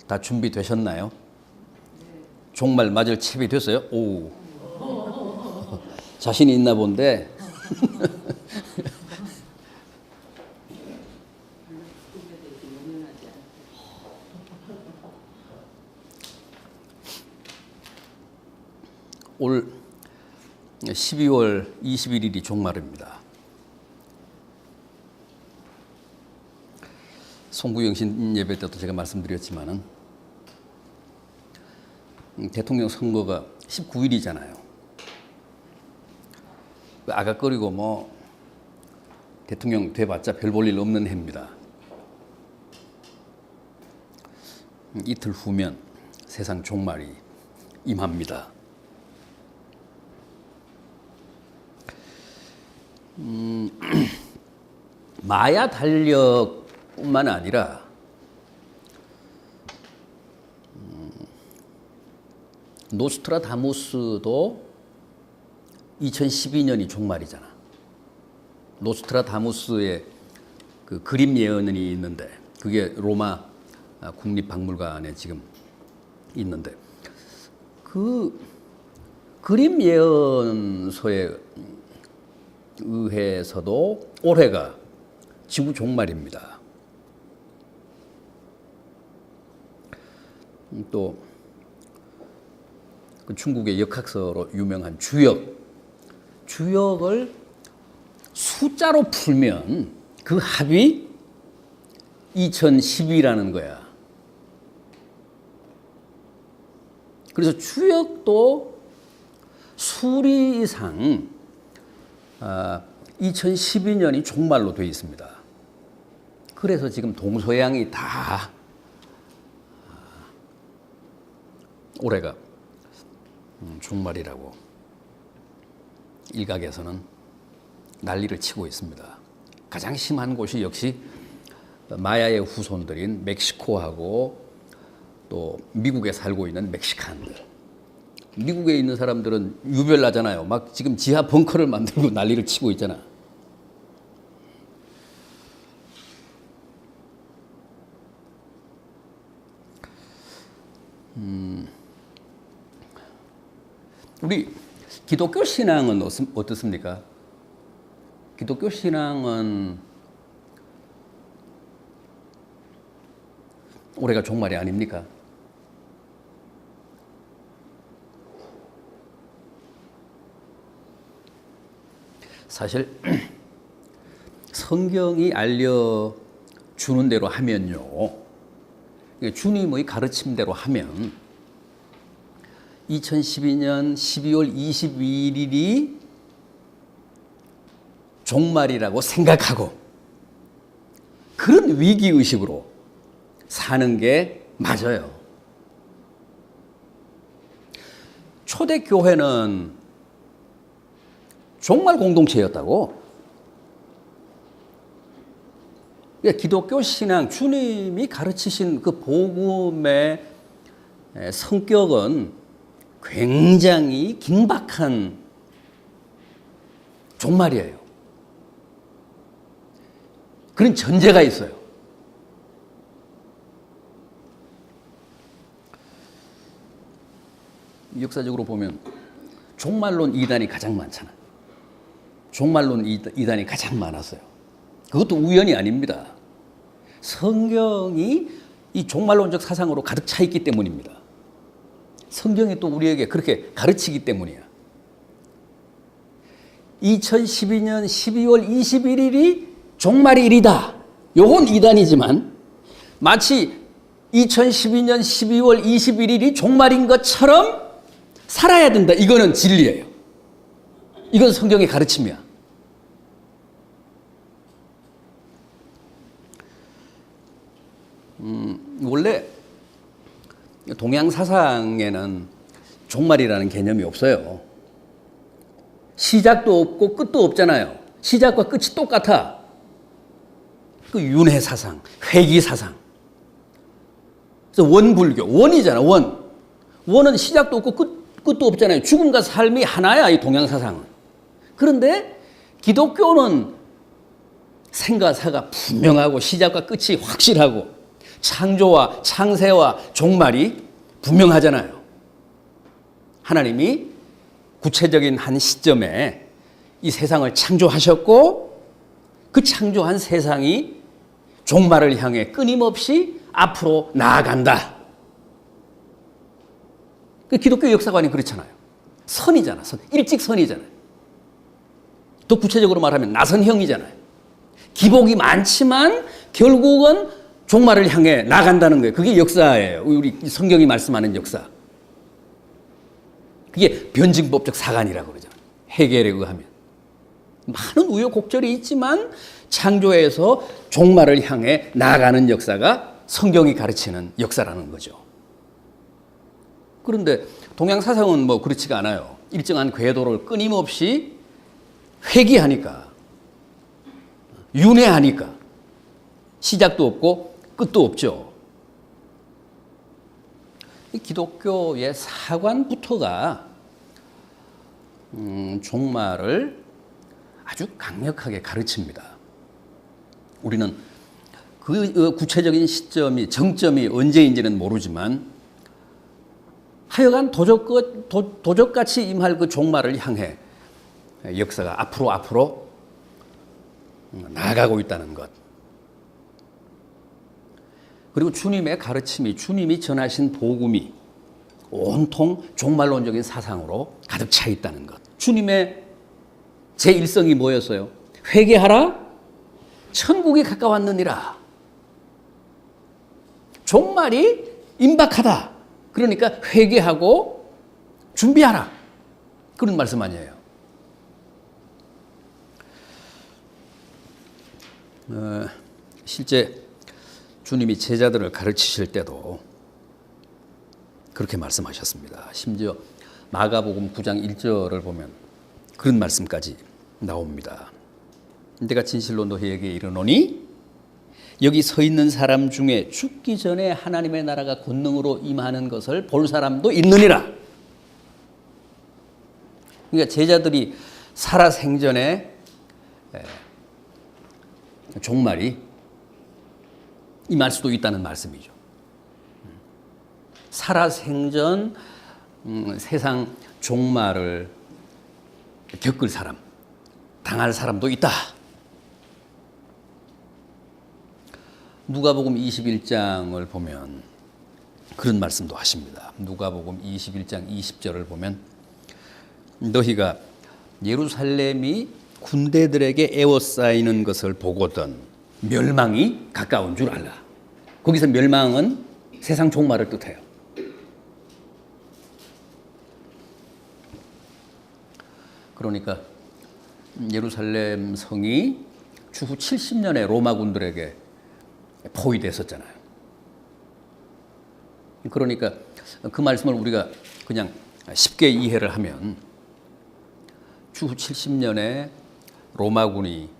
다 준비되셨나요? 종말 맞을 칩이 됐어요? 오. 자신이 있나 본데. 올 12월 21일이 종말입니다. 송구영신 예배 때도 제가 말씀드렸지만은 대통령 선거가 19일이잖아요. 아각거리고 뭐 대통령 돼봤자 별 볼 일 없는 해입니다. 이틀 후면 세상 종말이 임합니다. 마야 달력뿐만 아니라 노스트라다무스도 2012년이 종말이잖아. 노스트라다무스의 그 그림 예언이 있는데 그게 로마 국립박물관에 지금 있는데 그 그림 예언서에 의해서도 올해가 지구 종말입니다. 또 그 중국의 역학서로 유명한 주역을 숫자로 풀면 그 합이 2012라는 거야. 그래서 주역도 수리상 2012년이 종말로 되어 있습니다. 그래서 지금 동서양이 다 올해가 종말이라고 일각에서는 난리를 치고 있습니다. 가장 심한 곳이 역시 마야의 후손들인 멕시코하고 또 미국에 살고 있는 멕시칸들. 미국에 있는 사람들은 유별나잖아요. 막 지금 지하 벙커를 만들고 난리를 치고 있잖아. 우리 기독교 신앙은 어떻습니까? 기독교 신앙은 올해가 종말이 아닙니까? 사실 성경이 알려주는 대로 하면요, 주님의 가르침대로 하면 2012년 12월 22일이 종말이라고 생각하고 그런 위기의식으로 사는 게 맞아요. 초대교회는 종말 공동체였다고. 기독교 신앙, 주님이 가르치신 그 복음의 성격은 굉장히 긴박한 종말이에요. 그런 전제가 있어요. 역사적으로 보면 종말론 이단이 가장 많잖아. 종말론 이단이 가장 많았어요. 그것도 우연이 아닙니다. 성경이 이 종말론적 사상으로 가득 차 있기 때문입니다. 성경이 또 우리에게 그렇게 가르치기 때문이야. 2012년 12월 21일이 종말일이다. 요건 이단이지만 마치 2012년 12월 21일이 종말인 것처럼 살아야 된다. 이거는 진리예요. 이건 성경의 가르침이야. 원래 동양 사상에는 종말이라는 개념이 없어요. 시작도 없고 끝도 없잖아요. 시작과 끝이 똑같아. 그 윤회 사상, 회귀 사상. 그래서 원불교, 원이잖아, 원. 원은 시작도 없고 끝도 없잖아요. 죽음과 삶이 하나야, 이 동양 사상은. 그런데 기독교는 생과 사가 분명하고 시작과 끝이 확실하고 창조와 창세와 종말이 분명하잖아요. 하나님이 구체적인 한 시점에 이 세상을 창조하셨고 그 창조한 세상이 종말을 향해 끊임없이 앞으로 나아간다. 그 기독교 역사관이 그렇잖아요. 선이잖아. 일직선이잖아요. 더 구체적으로 말하면 나선형이잖아요. 기복이 많지만 결국은 종말을 향해 나간다는 거예요. 그게 역사예요. 우리 성경이 말씀하는 역사. 그게 변증법적 사관이라고 그러잖아요. 해겔에 의하면. 많은 우여곡절이 있지만 창조에서 종말을 향해 나아가는 역사가 성경이 가르치는 역사라는 거죠. 그런데 동양 사상은 뭐 그렇지가 않아요. 일정한 궤도를 끊임없이 회귀하니까, 윤회하니까 시작도 없고 끝도 없죠. 이 기독교의 사관부터가 종말을 아주 강력하게 가르칩니다. 우리는 그 구체적인 시점이 정점이 언제인지는 모르지만 하여간 도적같이 임할 그 종말을 향해 역사가 앞으로 나아가고 있다는 것. 그리고 주님의 가르침이, 주님이 전하신 복음이 온통 종말론적인 사상으로 가득 차 있다는 것. 주님의 제1성이 뭐였어요? 회개하라, 천국이 가까웠느니라. 종말이 임박하다. 그러니까 회개하고 준비하라. 그런 말씀 아니에요. 실제 주님이 제자들을 가르치실 때도 그렇게 말씀하셨습니다. 심지어 마가복음 9장 1절을 보면 그런 말씀까지 나옵니다. 내가 진실로 너희에게 이르노니 여기 서 있는 사람 중에 죽기 전에 하나님의 나라가 권능으로 임하는 것을 볼 사람도 있느니라. 그러니까 제자들이 살아생전에 종말이 임할 수도 있다는 말씀이죠. 살아생전 세상 종말을 겪을 사람, 당할 사람도 있다. 누가복음 21장을 보면 그런 말씀도 하십니다. 누가복음 21장 20절을 보면 너희가 예루살렘이 군대들에게 에워싸이는 것을 보거든 멸망이 가까운 줄 알라. 거기서 멸망은 세상 종말을 뜻해요. 그러니까 예루살렘 성이 추후 70년에 로마 군들에게 포위됐었잖아요. 그러니까 그 말씀을 우리가 그냥 쉽게 이해를 하면 추후 70년에 로마군이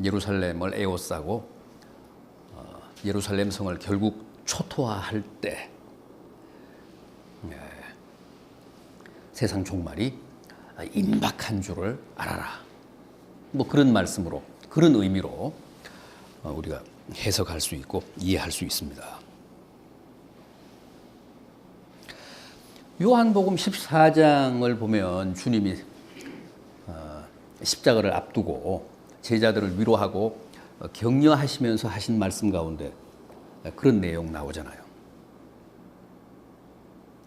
예루살렘을 에워싸고 예루살렘 성을 결국 초토화할 때 세상 종말이 임박한 줄을 알아라. 뭐 그런 말씀으로, 그런 의미로 우리가 해석할 수 있고 이해할 수 있습니다. 요한복음 14장을 보면 주님이 십자가를 앞두고 제자들을 위로하고 격려하시면서 하신 말씀 가운데 그런 내용 나오잖아요.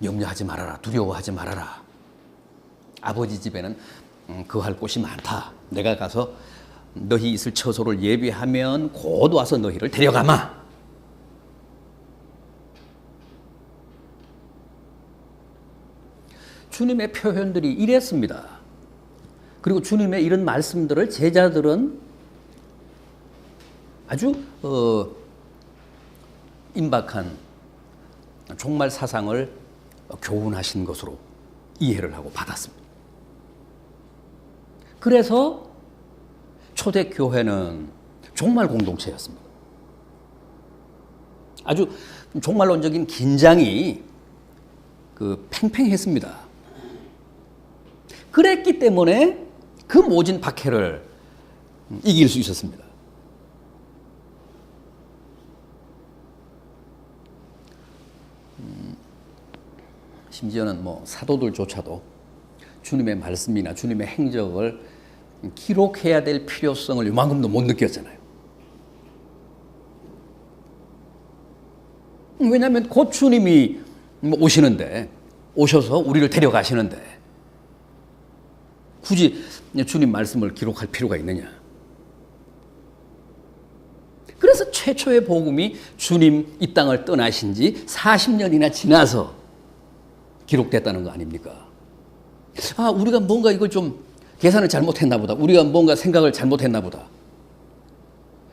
염려하지 말아라. 두려워하지 말아라. 아버지 집에는 거할 곳이 많다. 내가 가서 너희 있을 처소를 예비하면 곧 와서 너희를 데려가마. 주님의 표현들이 이랬습니다. 그리고 주님의 이런 말씀들을 제자들은 아주 임박한 종말 사상을 교훈하신 것으로 이해를 하고 받았습니다. 그래서 초대교회는 종말 공동체였습니다. 아주 종말론적인 긴장이 팽팽했습니다. 그랬기 때문에 그 모진 박해를 이길 수 있었습니다. 심지어는 뭐 사도들조차도 주님의 말씀이나 주님의 행적을 기록해야 될 필요성을 요만큼도 못 느꼈잖아요. 왜냐하면 곧 주님이 오시는데, 오셔서 우리를 데려가시는데 굳이 주님 말씀을 기록할 필요가 있느냐. 그래서 최초의 복음이 주님 이 땅을 떠나신 지 40년이나 지나서 기록됐다는 거 아닙니까? 아, 우리가 뭔가 이걸 좀 계산을 잘못했나 보다. 우리가 뭔가 생각을 잘못했나 보다.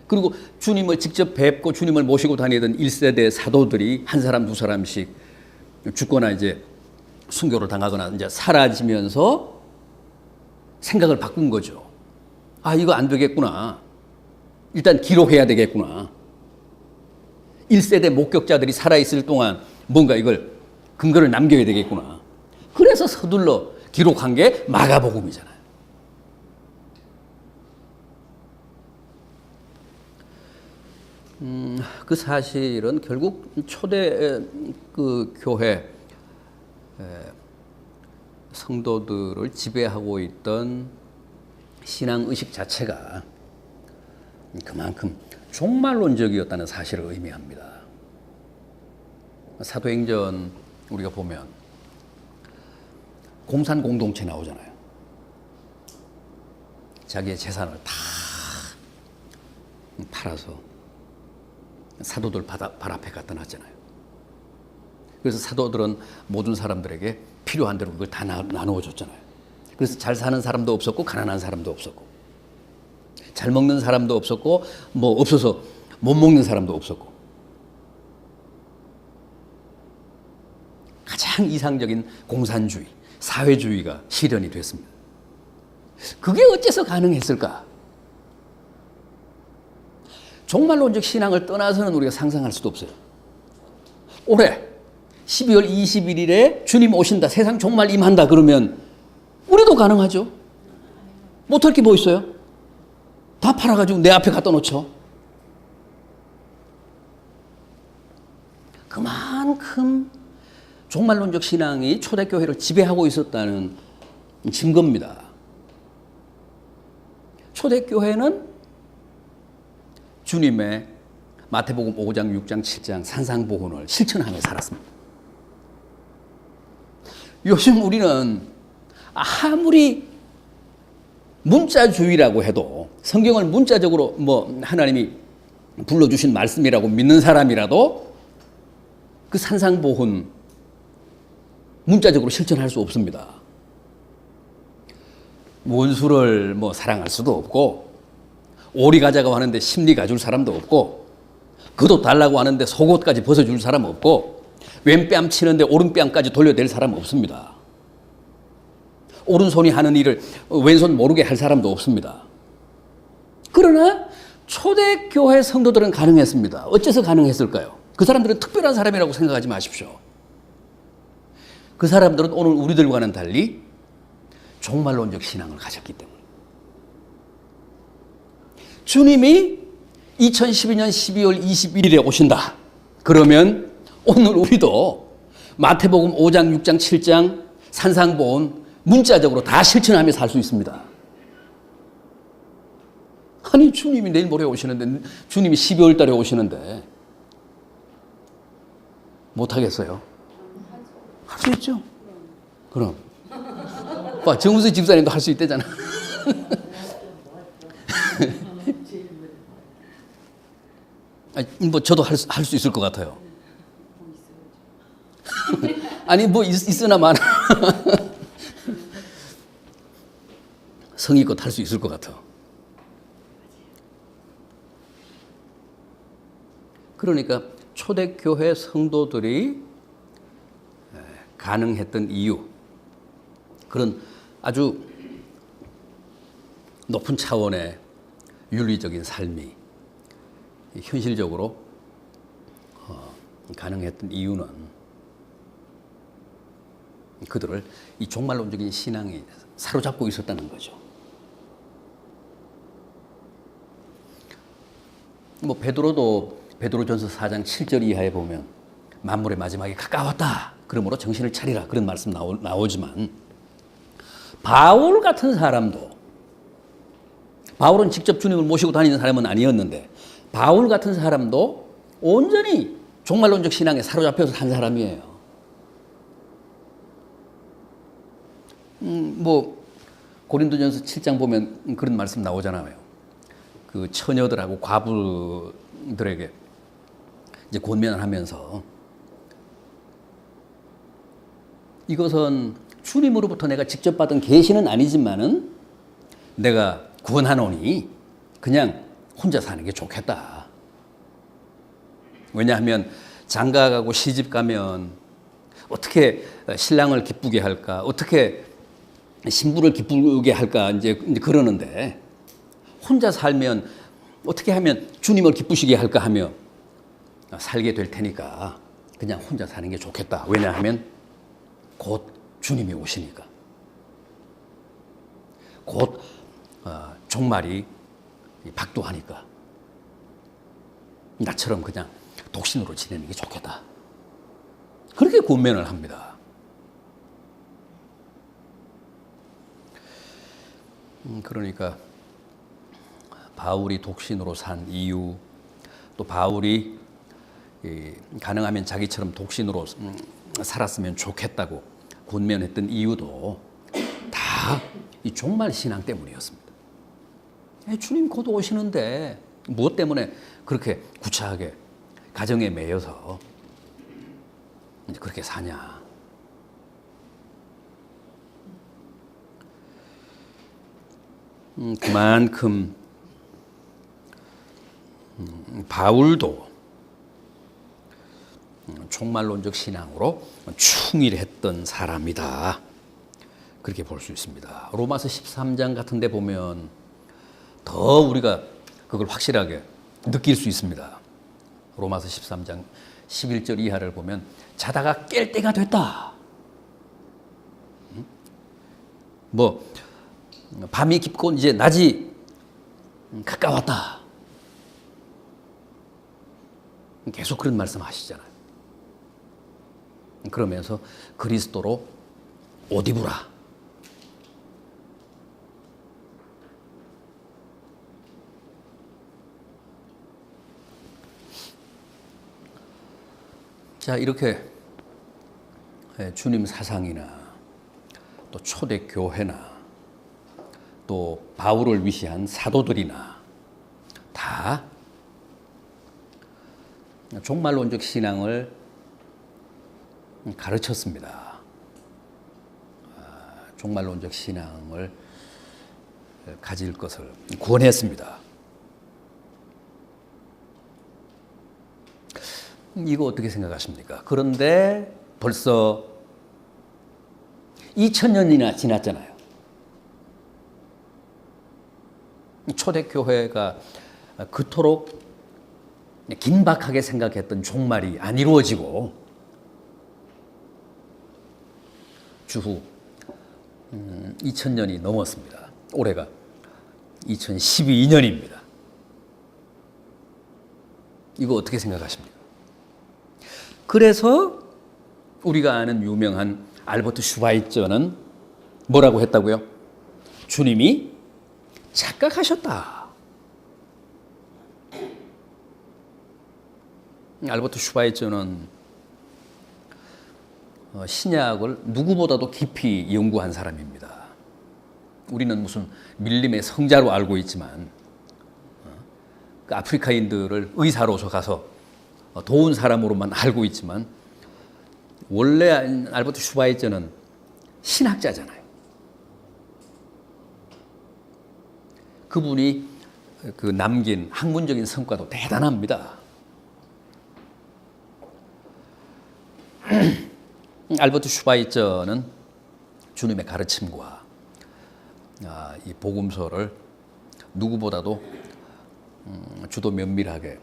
그리고 주님을 직접 뵙고 주님을 모시고 다니던 1세대 사도들이 한 사람 두 사람씩 죽거나 이제 순교를 당하거나 이제 사라지면서 생각을 바꾼 거죠. 아, 이거 안 되겠구나. 일단 기록해야 되겠구나. 1세대 목격자들이 살아있을 동안 뭔가 이걸 근거를 남겨야 되겠구나. 그래서 서둘러 기록한 게 마가복음이잖아요. 그 사실은 결국 초대 그 교회 성도들을 지배하고 있던 신앙의식 자체가 그만큼 종말론적이었다는 사실을 의미합니다. 사도행전 우리가 보면 공산공동체 나오잖아요. 자기의 재산을 다 팔아서 사도들 발 앞에 갖다 놨잖아요. 그래서 사도들은 모든 사람들에게 필요한 대로 그걸 다 나누어 줬잖아요. 그래서 잘 사는 사람도 없었고 가난한 사람도 없었고, 잘 먹는 사람도 없었고 뭐 없어서 못 먹는 사람도 없었고, 가장 이상적인 공산주의, 사회주의가 실현이 됐습니다. 그게 어째서 가능했을까? 종말론적 신앙을 떠나서는 우리가 상상할 수도 없어요. 올해 12월 21일에 주님 오신다, 세상 종말 임한다 그러면 우리도 가능하죠. 못할 게 뭐 있어요? 다 팔아가지고 내 앞에 갖다 놓죠. 그만큼 종말론적 신앙이 초대교회를 지배하고 있었다는 증거입니다. 초대교회는 주님의 마태복음 5장, 6장, 7장 산상보훈을 실천하며 살았습니다. 요즘 우리는 아무리 문자주의라고 해도, 성경을 문자적으로 뭐 하나님이 불러주신 말씀이라고 믿는 사람이라도 그 산상보훈 문자적으로 실천할 수 없습니다. 원수를 뭐 사랑할 수도 없고, 오리 가자고 하는데 심리 가줄 사람도 없고, 겉옷 달라고 하는데 속옷까지 벗어줄 사람 없고, 왼뺨 치는데 오른뺨까지 돌려댈 사람 없습니다. 오른손이 하는 일을 왼손 모르게 할 사람도 없습니다. 그러나 초대교회 성도들은 가능했습니다. 어째서 가능했을까요? 그 사람들은 특별한 사람이라고 생각하지 마십시오. 그 사람들은 오늘 우리들과는 달리 종말론적 신앙을 가졌기 때문에. 주님이 2012년 12월 21일에 오신다. 그러면 오늘 우리도 마태복음 5장, 6장, 7장 산상보훈 문자적으로 다 실천하며 살 수 있습니다. 아니, 주님이 내일 모레 오시는데, 주님이 12월 달에 오시는데 못하겠어요? 할 수 있죠? 그럼. 봐, 정우수 집사님도 할 수 있대잖아. 아니, 뭐 저도 할 수 있을 것 같아요. 아니, 뭐 있으나 마나 성의껏 할 수 있을 것 같아. 그러니까 초대교회 성도들이 가능했던 이유, 그런 아주 높은 차원의 윤리적인 삶이 현실적으로 가능했던 이유는 그들을 이 종말론적인 신앙이 사로잡고 있었다는 거죠. 뭐 베드로도 베드로전서 4장 7절 이하에 보면 만물의 마지막이 가까웠다 그러므로 정신을 차리라 그런 말씀 나오지만 바울 같은 사람도 바울은 직접 주님을 모시고 다니는 사람은 아니었는데 바울 같은 사람도 온전히 종말론적 신앙에 사로잡혀서 산 사람이에요. 뭐 고린도전서 7장 보면 그런 말씀 나오잖아요. 그 처녀들하고 과부들에게 이제 권면을 하면서 이것은 주님으로부터 내가 직접 받은 계시는 아니지만은 내가 구원하노니 그냥 혼자 사는 게 좋겠다. 왜냐하면 장가가고 시집 가면 어떻게 신랑을 기쁘게 할까, 어떻게 신부를 기쁘게 할까 이제 그러는데 혼자 살면 어떻게 하면 주님을 기쁘시게 할까 하며 살게 될 테니까 그냥 혼자 사는 게 좋겠다. 왜냐하면 곧 주님이 오시니까. 곧 종말이 박두하니까 나처럼 그냥 독신으로 지내는 게 좋겠다. 그렇게 권면을 합니다. 그러니까 바울이 독신으로 산 이유, 또 바울이 가능하면 자기처럼 독신으로 살았으면 좋겠다고 권면했던 이유도 다 이 종말 신앙 때문이었습니다. 주님 곧 오시는데 무엇 때문에 그렇게 구차하게 가정에 매여서 그렇게 사냐. 그만큼 바울도 종말론적 신앙으로 충실했던 사람이다. 그렇게 볼 수 있습니다. 로마서 13장 같은 데 보면 더 우리가 그걸 확실하게 느낄 수 있습니다. 로마서 13장 11절 이하를 보면 자다가 깰 때가 됐다. 뭐 밤이 깊고 이제 낮이 가까웠다. 계속 그런 말씀 하시잖아요. 그러면서 그리스도로 옷 입으라. 자, 이렇게 주님 사상이나 또 초대 교회나 또 바울을 위시한 사도들이나 다 종말론적 신앙을 가르쳤습니다. 종말론적 신앙을 가질 것을 권했습니다. 이거 어떻게 생각하십니까? 그런데 벌써 2000년이나 지났잖아요. 초대교회가 그토록 긴박하게 생각했던 종말이 안 이루어지고 주후 2000년이 넘었습니다. 올해가 2012년입니다. 이거 어떻게 생각하십니까? 그래서 우리가 아는 유명한 알버트 슈바이처는 뭐라고 했다고요? 주님이 착각하셨다. 알버트 슈바이처는 신약을 누구보다도 깊이 연구한 사람입니다. 우리는 무슨 밀림의 성자로 알고 있지만 그 아프리카인들을 의사로서 가서 도운 사람으로만 알고 있지만 원래 알버트 슈바이처는 신학자잖아요. 그분이 그 남긴 학문적인 성과도 대단합니다. 알버트 슈바이처는 주님의 가르침과 이 복음서를 누구보다도 주도 면밀하게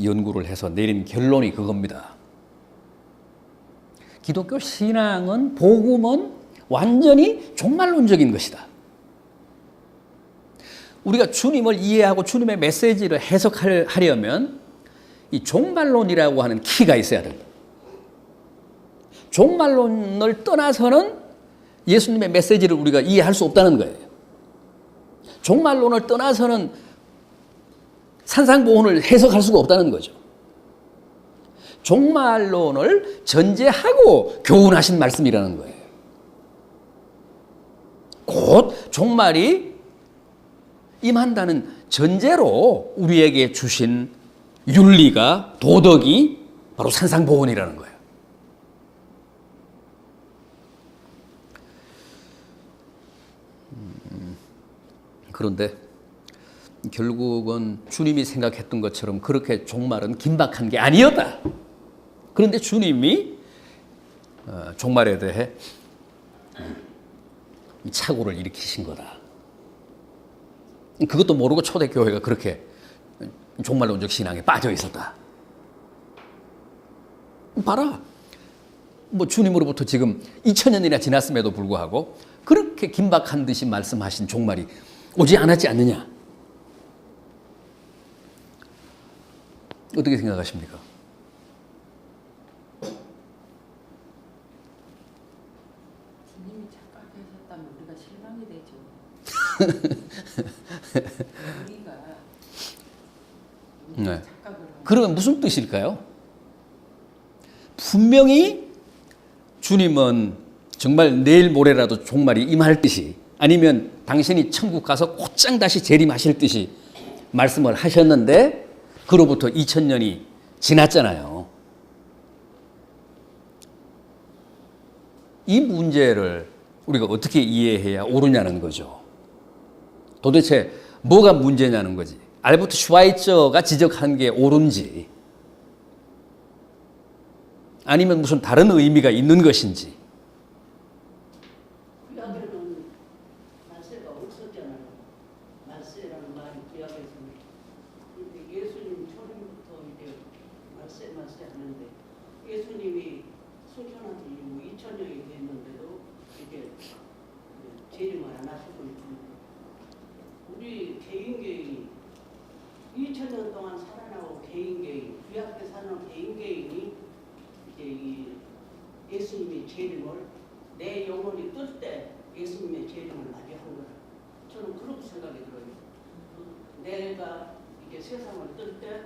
연구를 해서 내린 결론이 그겁니다. 기독교 신앙은, 복음은 완전히 종말론적인 것이다. 우리가 주님을 이해하고 주님의 메시지를 해석하려면 이 종말론이라고 하는 키가 있어야 된다. 종말론을 떠나서는 예수님의 메시지를 우리가 이해할 수 없다는 거예요. 종말론을 떠나서는 산상보훈을 해석할 수가 없다는 거죠. 종말론을 전제하고 교훈하신 말씀이라는 거예요. 곧 종말이 임한다는 전제로 우리에게 주신 윤리가, 도덕이 바로 산상보훈이라는 거예요. 그런데 결국은 주님이 생각했던 것처럼 그렇게 종말은 긴박한 게 아니었다. 그런데 주님이 종말에 대해 착오를 일으키신 거다. 그것도 모르고 초대교회가 그렇게 종말론적 신앙에 빠져 있었다. 봐라. 뭐 주님으로부터 지금 2000년이나 지났음에도 불구하고 그렇게 긴박한 듯이 말씀하신 종말이 오지 않았지 않느냐. 어떻게 생각하십니까? 주님이 착각하셨다면 우리가 실망이 되죠. 우리가 네. 착각을 하고. 그러면 무슨 뜻일까요? 분명히 주님은 정말 내일 모레라도 종말이 임할 듯이, 아니면 당신이 천국 가서 곧장 다시 재림하실 듯이 말씀을 하셨는데 그로부터 2000년이 지났잖아요. 이 문제를 우리가 어떻게 이해해야 옳으냐는 거죠. 도대체 뭐가 문제냐는 거지. 알버트 슈바이처가 지적한 게 옳은지, 아니면 무슨 다른 의미가 있는 것인지. 구약에는 말세가 없었잖아요. 말세라는 말이 구약에서는. 근데 예수님 초림부터 이제 말세 하는데, 예수님이 승천하신 이후 2000년이 됐는데도 이제 재림을 안 하시고 있습니다. 우리 개인이 2000년 동안 살아나고 개인, 구약 때 사는 개인이 이제 이 예수님의 재림을 내 영혼이 뜰 때 예수님의 재림을 맞이한 거라. 저는 그렇게 생각이 들어요. 내가 이제 세상을 뜰 때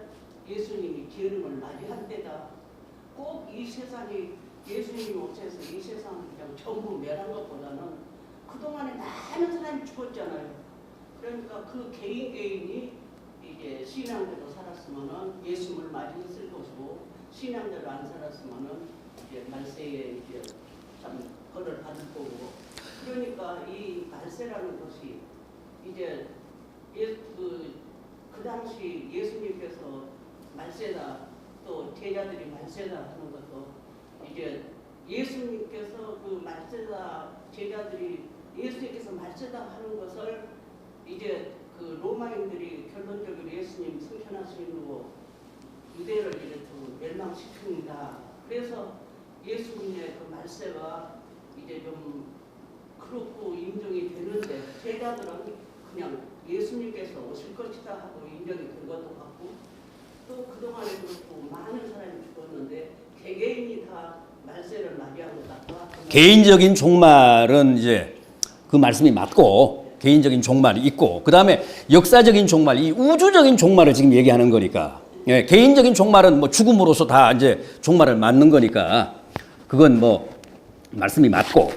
예수님이 재림을 맞이한 때다. 꼭 이 세상이 예수님이 오셔서 이 세상을 그냥 전부 멸한 것보다는 그동안에 많은 사람이 죽었잖아요. 그러니까 그 개인이 이제 신앙대로 살았으면은 예수님을 맞이했을 것이고, 신앙대로 안 살았으면은 이제 말세에 이제 참 벌을 받을 거고. 그러니까 이 말세라는 것이 이제 그 당시 예수님께서 말세다, 또 제자들이 말세다 하는 것도 이제 예수님께서 그 말세다, 제자들이 예수님께서 말세다 하는 것을 이제 그 로마인들이 결론적으로 예수님 승천하신 후 유대를 이렇게 멸망시킵니다. 그래서 예수님의 그 말세가 이제 좀 그렇고 인정이 되는데, 제자들은 그냥 예수님께서 오실 것이다 하고 인정이 된 것도 같고, 또 그동안에 그렇고 많은 사람이 죽었는데 개개인이 다 말세를 맞이한 것 같다. 개인적인 종말은 이제 그 말씀이 맞고, 개인적인 종말이 있고, 그 다음에 역사적인 종말, 이 우주적인 종말을 지금 얘기하는 거니까, 예, 개인적인 종말은 뭐 죽음으로서 다 이제 종말을 맞는 거니까 그건 뭐 말씀이 맞고,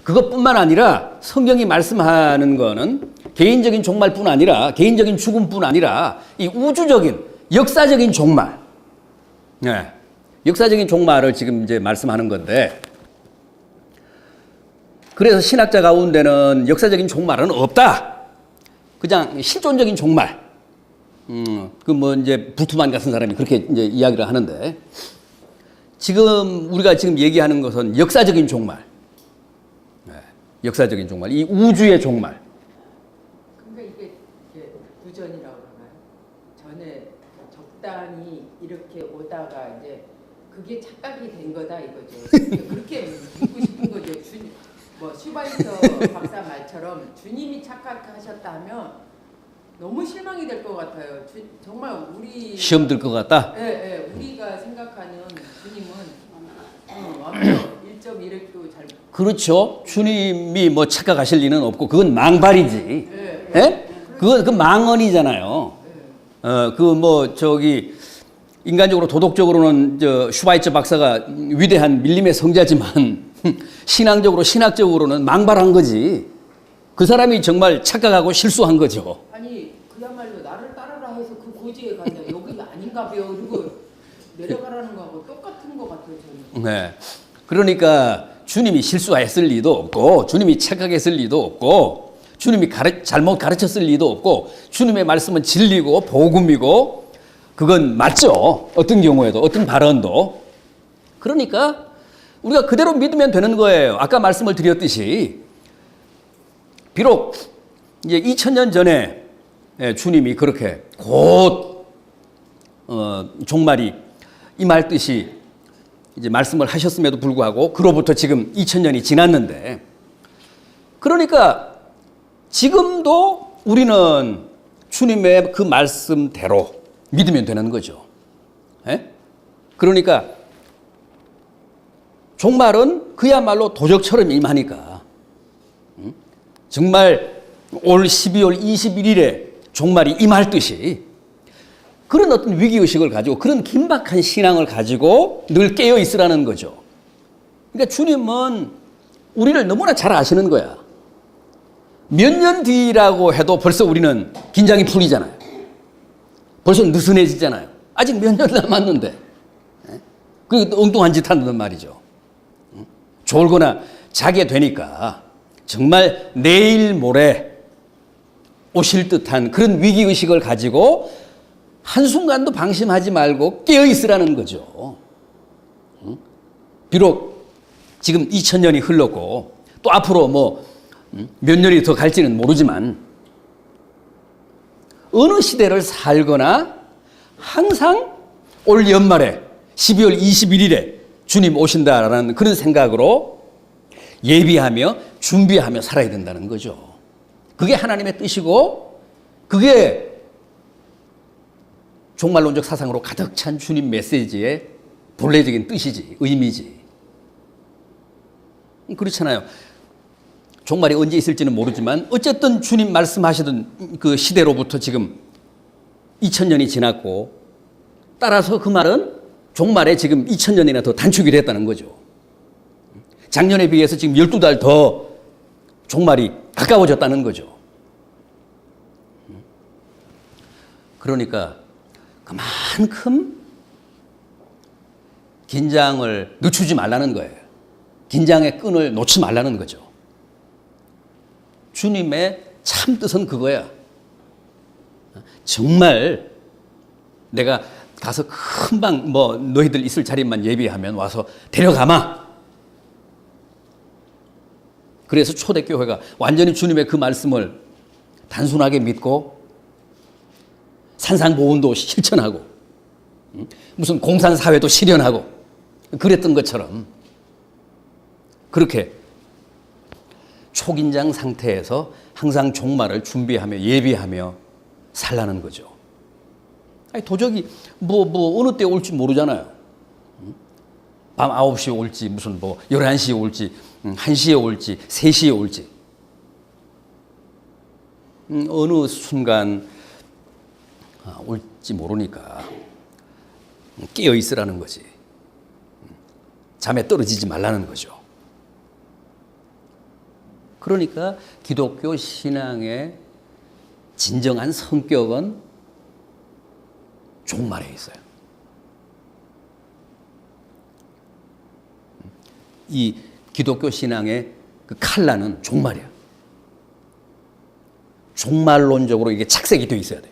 그것뿐만 아니라 성경이 말씀하는 거는 개인적인 종말뿐 아니라, 개인적인 죽음뿐 아니라 이 우주적인 역사적인 종말, 예, 역사적인 종말을 지금 이제 말씀하는 건데, 그래서 신학자 가운데는 역사적인 종말은 없다. 그냥 실존적인 종말. 그 뭐 이제 불투만 같은 사람이 그렇게 이제 이야기를 하는데, 지금 우리가 지금 얘기하는 것은 역사적인 종말. 네, 역사적인 종말. 이 우주의 종말. 그러니까 이게 구전이라고 그러나요? 전에 적당히 이렇게 오다가 이제 그게 착각이 된 거다 이거죠. 그렇게 묻고 싶은 거죠. 뭐 슈바이처 박사 말처럼 주님이 착각하셨다면 너무 실망이 될 것 같아요. 정말 우리 시험 들 것 같다. 예, 우리가 생각하는 주님은 완벽 1.1획도 잘. 그렇죠. 주님이 뭐 착각하실 리는 없고 그건 망발이지. 네. 예? 그 망언이잖아요. 그 뭐 저기 인간적으로 도덕적으로는 저 슈바이처 박사가 위대한 밀림의 성자지만 신앙적으로 신학적으로는 망발한 거지. 그 사람이 정말 착각하고 실수한 거죠. 아니 그야말로 나를 따르라 해서 그 고지에 가냐 여기 아닌가 봐요. 그리고 내려가라는 거하고 똑같은 거 같아요 저는. 네. 그러니까 주님이 실수했을 리도 없고 주님이 착각했을 리도 없고 주님이 잘못 가르쳤을 리도 없고 주님의 말씀은 진리고 복음이고 그건 맞죠. 어떤 경우에도 어떤 발언도. 그러니까 우리가 그대로 믿으면 되는 거예요. 아까 말씀을 드렸듯이 비록 이제 2000년 전에 주님이 그렇게 곧 종말이 임할 듯이 이제 말씀을 하셨음에도 불구하고 그로부터 지금 2000년이 지났는데 그러니까 지금도 우리는 주님의 그 말씀대로 믿으면 되는 거죠. 예? 그러니까 종말은 그야말로 도적처럼 임하니까 정말 올 12월 21일에 종말이 임할 듯이 그런 어떤 위기의식을 가지고 그런 긴박한 신앙을 가지고 늘 깨어 있으라는 거죠. 그러니까 주님은 우리를 너무나 잘 아시는 거야. 몇 년 뒤라고 해도 벌써 우리는 긴장이 풀리잖아요. 벌써 느슨해지잖아요. 아직 몇 년 남았는데. 그 엉뚱한 짓 한다는 말이죠. 졸거나 자게 되니까 정말 내일 모레 오실 듯한 그런 위기의식을 가지고 한순간도 방심하지 말고 깨어있으라는 거죠. 비록 지금 2000년이 흘렀고 또 앞으로 뭐 몇 년이 더 갈지는 모르지만 어느 시대를 살거나 항상 올 연말에 12월 21일에 주님 오신다라는 그런 생각으로 예비하며 준비하며 살아야 된다는 거죠. 그게 하나님의 뜻이고 그게 종말론적 사상으로 가득 찬 주님 메시지의 본래적인 뜻이지, 의미지. 그렇잖아요. 종말이 언제 있을지는 모르지만 어쨌든 주님 말씀하시던 그 시대로부터 지금 2000년이 지났고 따라서 그 말은 종말에 지금 2000년이나 더 단축이 됐다는 거죠. 작년에 비해서 지금 12달 더 종말이 가까워졌다는 거죠. 그러니까 그만큼 긴장을 늦추지 말라는 거예요. 긴장의 끈을 놓지 말라는 거죠. 주님의 참 뜻은 그거야. 정말 내가 가서 금방 뭐 너희들 있을 자리만 예비하면 와서 데려가마. 그래서 초대교회가 완전히 주님의 그 말씀을 단순하게 믿고 산상보훈도 실천하고 무슨 공산사회도 실현하고 그랬던 것처럼 그렇게 초긴장 상태에서 항상 종말을 준비하며 예비하며 살라는 거죠. 아니, 도적이 뭐 어느 때 올지 모르잖아요. 밤 9시에 올지 무슨 뭐 11시에 올지 1시에 올지 3시에 올지 어느 순간 올지 모르니까 깨어 있으라는 거지. 잠에 떨어지지 말라는 거죠. 그러니까 기독교 신앙의 진정한 성격은 종말에 있어요. 이 기독교 신앙의 그 칼라는 종말이야. 종말론적으로 이게 착색이 되어 있어야 돼.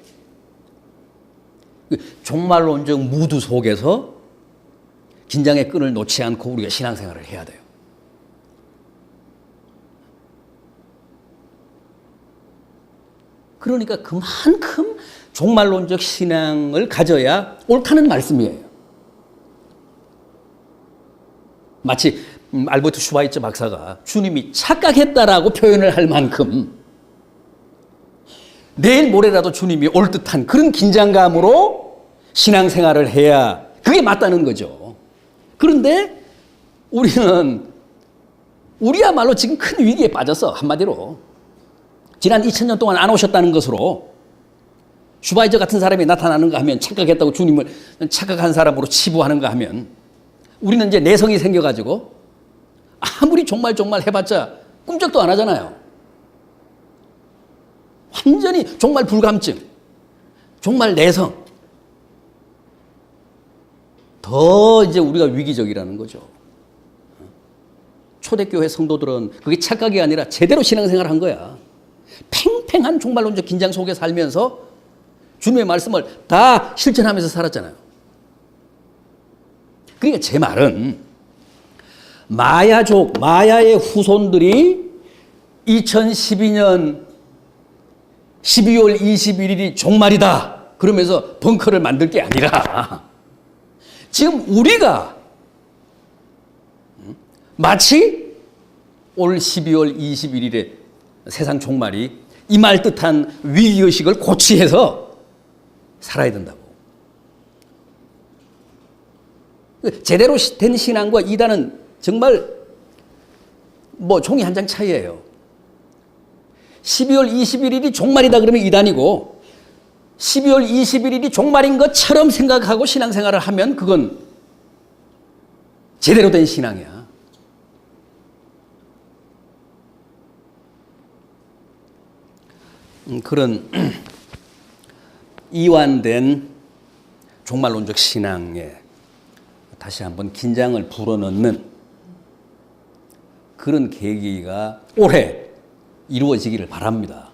종말론적 무드 속에서 긴장의 끈을 놓지 않고 우리가 신앙생활을 해야 돼요. 그러니까 그만큼 종말론적 신앙을 가져야 옳다는 말씀이에요. 마치 알버트 슈바이처 박사가 주님이 착각했다라고 표현을 할 만큼 내일 모레라도 주님이 올 듯한 그런 긴장감으로 신앙생활을 해야 그게 맞다는 거죠. 그런데 우리는 우리야말로 지금 큰 위기에 빠졌어. 한마디로. 지난 2000년 동안 안 오셨다는 것으로 슈바이저 같은 사람이 나타나는가 하면 착각했다고 주님을 착각한 사람으로 치부하는가 하면 우리는 이제 내성이 생겨가지고 아무리 종말 해봤자 꿈쩍도 안 하잖아요. 완전히 종말 불감증, 종말 내성. 더 이제 우리가 위기적이라는 거죠. 초대교회 성도들은 그게 착각이 아니라 제대로 신앙생활을 한 거야. 팽팽한 종말론적 긴장 속에 살면서 주님의 말씀을 다 실천하면서 살았잖아요. 그러니까 제 말은 마야족, 마야의 후손들이 2012년 12월 21일이 종말이다. 그러면서 벙커를 만들 게 아니라 지금 우리가 마치 올 12월 21일에 세상 종말이 임할 듯한 위기의식을 고취해서 살아야 된다고. 제대로 된 신앙과 이단은 정말 뭐 종이 한 장 차이예요. 12월 21일이 종말이다 그러면 이단이고 12월 21일이 종말인 것처럼 생각하고 신앙생활을 하면 그건 제대로 된 신앙이야. 그런 이완된 종말론적 신앙에 다시 한번 긴장을 불어넣는 그런 계기가 올해 이루어지기를 바랍니다.